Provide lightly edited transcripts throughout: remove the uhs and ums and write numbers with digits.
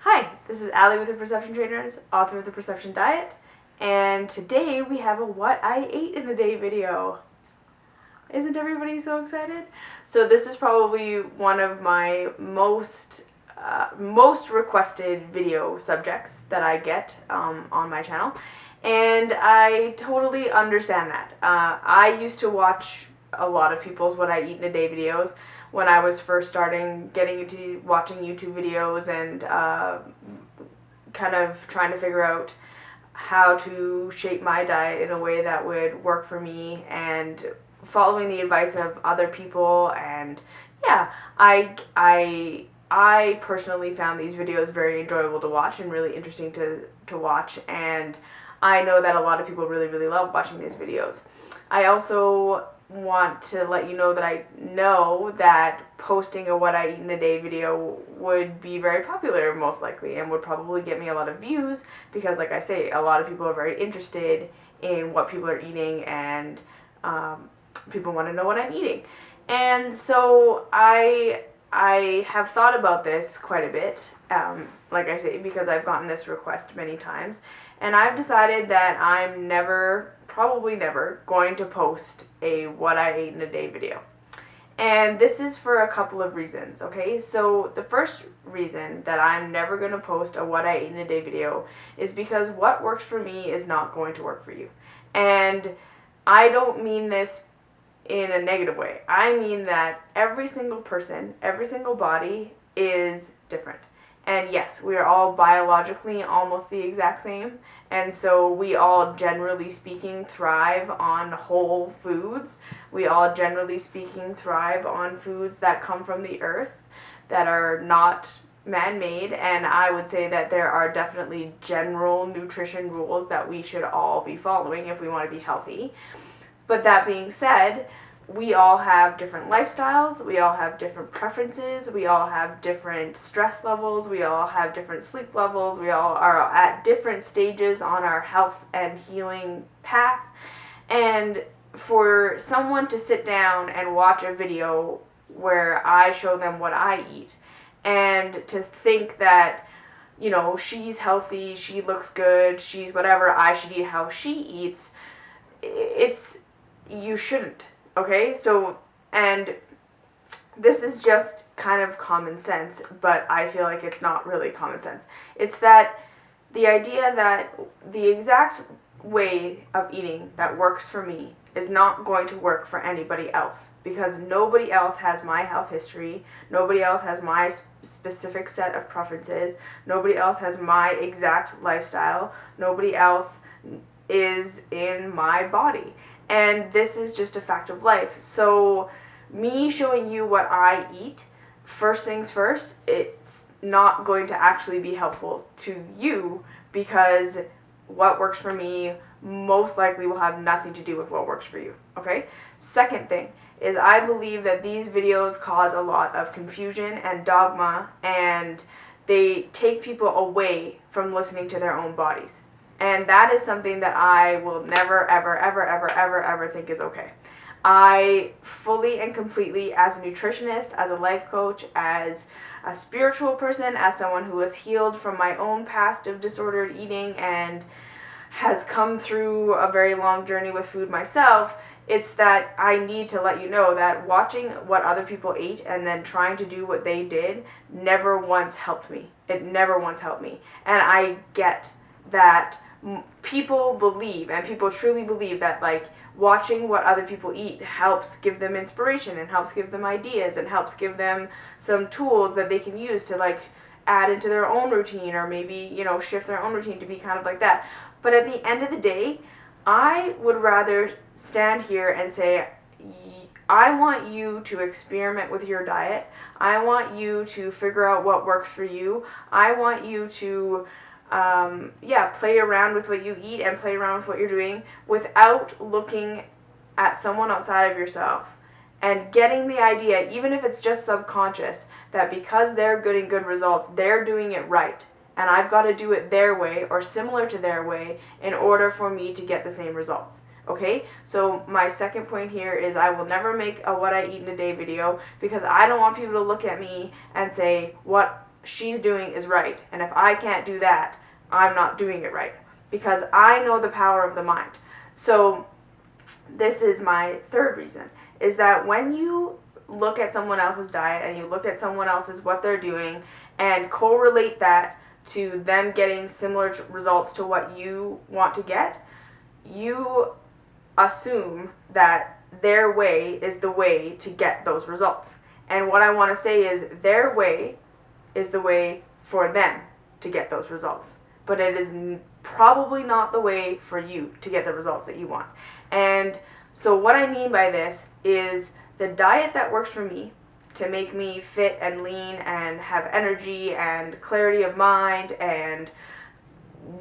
Hi, this is Allie with the Perception Trainers, author of The Perception Diet, and today we have a What I Ate in a Day video. Isn't everybody so excited? So this is probably one of my most requested video subjects that I get on my channel, and I totally understand that. I used to watch a lot of people's What I Eat in a Day videos when I was first starting getting into watching YouTube videos and kind of trying to figure out how to shape my diet in a way that would work for me and following the advice of other people. And yeah, I personally found these videos very enjoyable to watch and really interesting to watch, and I know that a lot of people really love watching these videos. I also want to let you know that I know that posting a What I Eat in a Day video would be very popular most likely and would probably get me a lot of views because, like I say, a lot of people are very interested in what people are eating, and people want to know what I'm eating. And so I have thought about this quite a bit, like I say, because I've gotten this request many times, and I've decided that I'm probably never going to post a What I Ate in a Day video. And this is for a couple of reasons, okay? So the first reason that I'm never going to post a What I Ate in a Day video is because what works for me is not going to work for you. And I don't mean this in a negative way. I mean that every single person, every single body is different. And yes, we are all biologically almost the exact same, and so we all, generally speaking, thrive on whole foods. We all, generally speaking, thrive on foods that come from the earth, that are not man-made, and I would say that there are definitely general nutrition rules that we should all be following if we want to be healthy. But that being said, we all have different lifestyles, we all have different preferences, we all have different stress levels, we all have different sleep levels, we all are at different stages on our health and healing path. And for someone to sit down and watch a video where I show them what I eat and to think that, you know, she's healthy, she looks good, she's whatever, I should eat how she eats, you shouldn't. Okay, so, and this is just kind of common sense, but I feel like it's not really common sense. It's that the idea that the exact way of eating that works for me is not going to work for anybody else, because nobody else has my health history, nobody else has my specific set of preferences, nobody else has my exact lifestyle, nobody else is in my body. And this is just a fact of life. So me showing you what I eat, first things first, it's not going to actually be helpful to you, because what works for me most likely will have nothing to do with what works for you, okay? Second thing is, I believe that these videos cause a lot of confusion and dogma, and they take people away from listening to their own bodies. And that is something that I will never, ever think is okay. I fully and completely, as a nutritionist, as a life coach, as a spiritual person, as someone who has healed from my own past of disordered eating and has come through a very long journey with food myself, it's that I need to let you know that watching what other people ate and then trying to do what they did never once helped me. It never once helped me. And I get that people believe, and people truly believe, that like watching what other people eat helps give them inspiration and helps give them ideas and helps give them some tools that they can use to like add into their own routine, or maybe, you know, shift their own routine to be kind of like that. But at the end of the day, I would rather stand here and say, I want you to experiment with your diet. I want you to figure out what works for you. I want you to play around with what you eat and play around with what you're doing without looking at someone outside of yourself and getting the idea, even if it's just subconscious, that because they're getting good results, they're doing it right. And I've got to do it their way or similar to their way in order for me to get the same results. Okay, so my second point here is I will never make a What I Eat in a Day video, because I don't want people to look at me and say, what she's doing is right. And if I can't do that, I'm not doing it right, because I know the power of the mind. So this is my third reason, is that when you look at someone else's diet and you look at someone else's what they're doing and correlate that to them getting similar results to what you want to get, you assume that their way is the way to get those results. And what I want to say is their way is the way for them to get those results. But it is probably not the way for you to get the results that you want. And so what I mean by this is the diet that works for me to make me fit and lean and have energy and clarity of mind and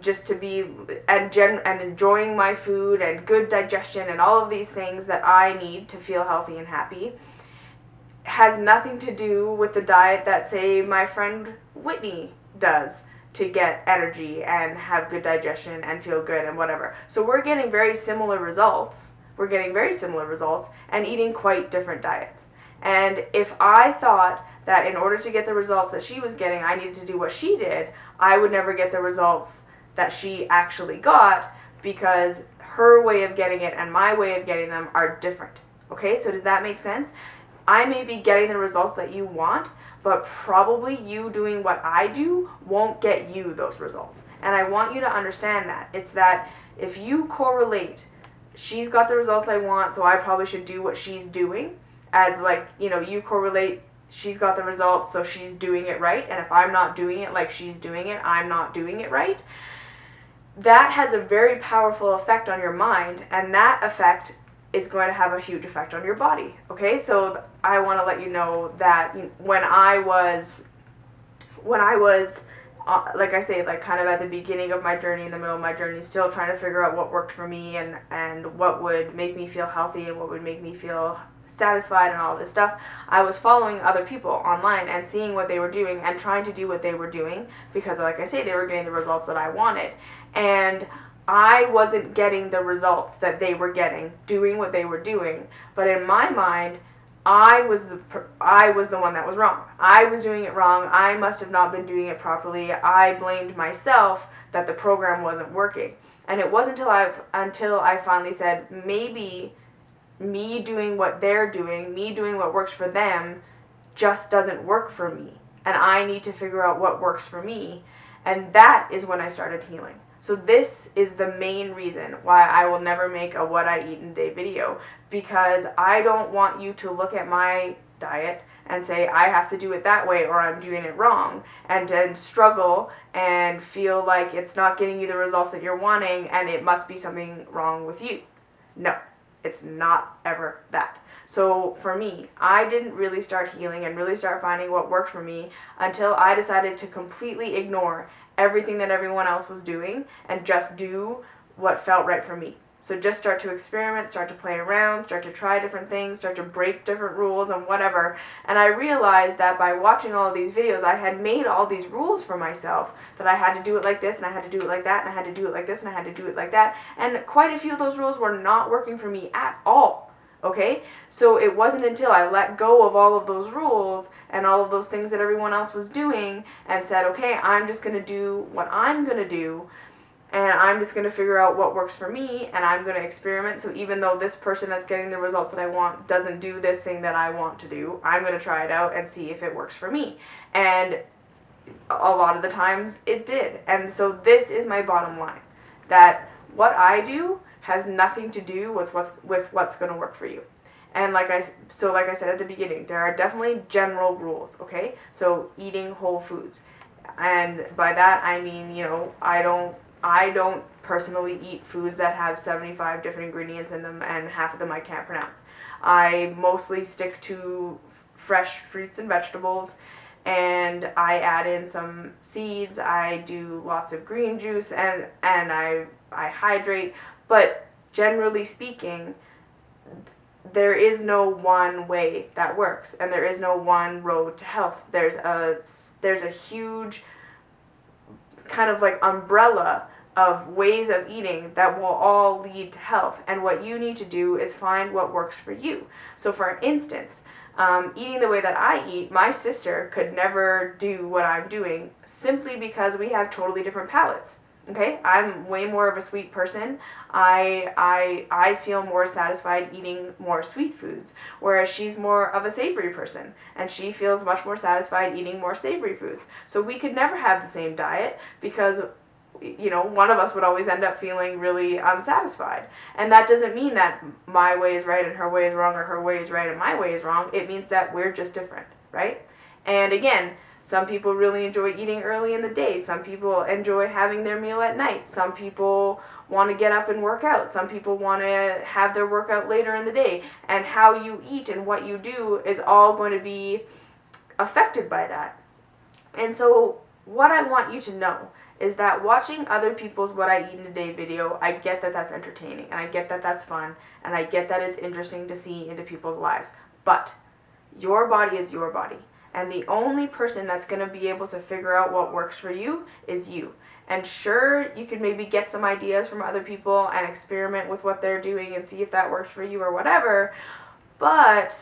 just to be and enjoying my food and good digestion and all of these things that I need to feel healthy and happy, has nothing to do with the diet that, say, my friend Whitney does to get energy and have good digestion and feel good and whatever. So we're getting very similar results. And eating quite different diets. And if I thought that in order to get the results that she was getting, I needed to do what she did, I would never get the results that she actually got, because her way of getting it and my way of getting them are different. Okay, so does that make sense? I may be getting the results that you want, but probably you doing what I do won't get you those results. And I want you to understand that. It's that if you correlate, she's got the results I want, so I probably should do what she's doing, as like, you correlate, she's got the results, so she's doing it right, and if I'm not doing it like she's doing it, I'm not doing it right. That has a very powerful effect on your mind, and that effect is going to have a huge effect on your body. Okay, so I want to let you know that when I was like I say, like kind of at the beginning of my journey, in the middle of my journey, still trying to figure out what worked for me and what would make me feel healthy and what would make me feel satisfied and all this stuff, I was following other people online and seeing what they were doing and trying to do what they were doing, because like I say, they were getting the results that I wanted. And I wasn't getting the results that they were getting, doing what they were doing. But in my mind, I was the one that was wrong. I was doing it wrong. I must have not been doing it properly. I blamed myself that the program wasn't working. And it wasn't until I finally said, maybe me doing what they're doing, me doing what works for them, just doesn't work for me. And I need to figure out what works for me. And that is when I started healing. So this is the main reason why I will never make a what I eat in a day video, because I don't want you to look at my diet and say, I have to do it that way or I'm doing it wrong, and then struggle and feel like it's not getting you the results that you're wanting and it must be something wrong with you. No, it's not ever that. So for me, I didn't really start healing and really start finding what worked for me until I decided to completely ignore everything that everyone else was doing and just do what felt right for me. So just start to experiment, start to play around, start to try different things, start to break different rules and whatever. And I realized that by watching all of these videos, I had made all these rules for myself, that I had to do it like this and I had to do it like that and I had to do it like this and I had to do it like that. And quite a few of those rules were not working for me at all. Okay, so it wasn't until I let go of all of those rules and all of those things that everyone else was doing and said, okay, I'm just going to do what I'm going to do, and I'm just going to figure out what works for me, and I'm going to experiment. So even though this person that's getting the results that I want doesn't do this thing that I want to do, I'm going to try it out and see if it works for me. And a lot of the times it did. And so this is my bottom line, that what I do has nothing to do with what's going to work for you. And like I said at the beginning, there are definitely general rules, okay? So eating whole foods. And by that I mean, I don't personally eat foods that have 75 different ingredients in them and half of them I can't pronounce. I mostly stick to fresh fruits and vegetables, and I add in some seeds. I do lots of green juice and I hydrate. But generally speaking, there is no one way that works, and there is no one road to health. There's a huge kind of like umbrella of ways of eating that will all lead to health, and what you need to do is find what works for you. So for instance, eating the way that I eat, my sister could never do what I'm doing simply because we have totally different palates. Okay, I'm way more of a sweet person. I feel more satisfied eating more sweet foods, whereas she's more of a savory person, and she feels much more satisfied eating more savory foods. So we could never have the same diet because one of us would always end up feeling really unsatisfied. And that doesn't mean that my way is right and her way is wrong, or her way is right and my way is wrong. It means that we're just different, right? And again, some people really enjoy eating early in the day. Some people enjoy having their meal at night. Some people want to get up and work out. Some people want to have their workout later in the day. And how you eat and what you do is all going to be affected by that. And so what I want you to know is that watching other people's What I Eat in a Day video, I get that that's entertaining, and I get that that's fun, and I get that it's interesting to see into people's lives. But your body is your body. And the only person that's going to be able to figure out what works for you is you. And sure, you could maybe get some ideas from other people and experiment with what they're doing and see if that works for you or whatever. But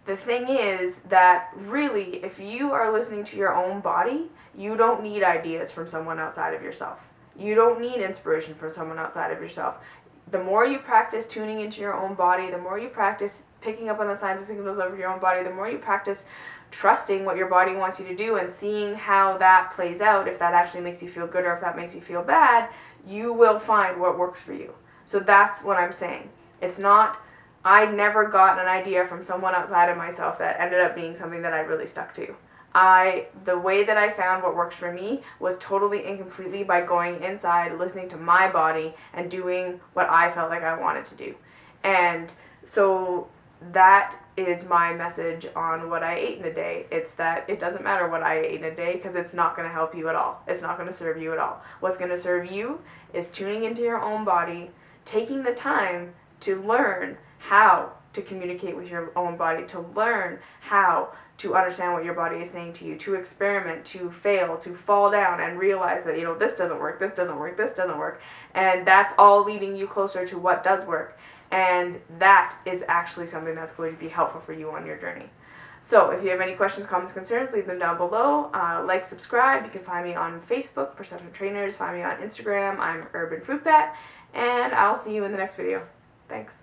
the thing is that really, if you are listening to your own body, you don't need ideas from someone outside of yourself. You don't need inspiration from someone outside of yourself. The more you practice tuning into your own body, the more you practice picking up on the signs and signals of your own body, the more you practice trusting what your body wants you to do and seeing how that plays out, if that actually makes you feel good or if that makes you feel bad, you will find what works for you. So that's what I'm saying. It's not, I never got an idea from someone outside of myself that ended up being something that I really stuck to. The way that I found what works for me was totally and completely by going inside, listening to my body, and doing what I felt like I wanted to do. And so that is my message on What I Ate in a Day. It's that it doesn't matter what I ate in a day, because it's not going to help you at all. It's not going to serve you at all. What's going to serve you is tuning into your own body, taking the time to learn how to communicate with your own body, to learn how to understand what your body is saying to you, to experiment, to fail, to fall down and realize that, this doesn't work, this doesn't work, this doesn't work. And that's all leading you closer to what does work. And that is actually something that's going to be helpful for you on your journey. So if you have any questions, comments, concerns, leave them down below. Like, subscribe. You can find me on Facebook, Perception Trainers. Find me on Instagram. I'm Urban Fruit Bat. And I'll see you in the next video. Thanks.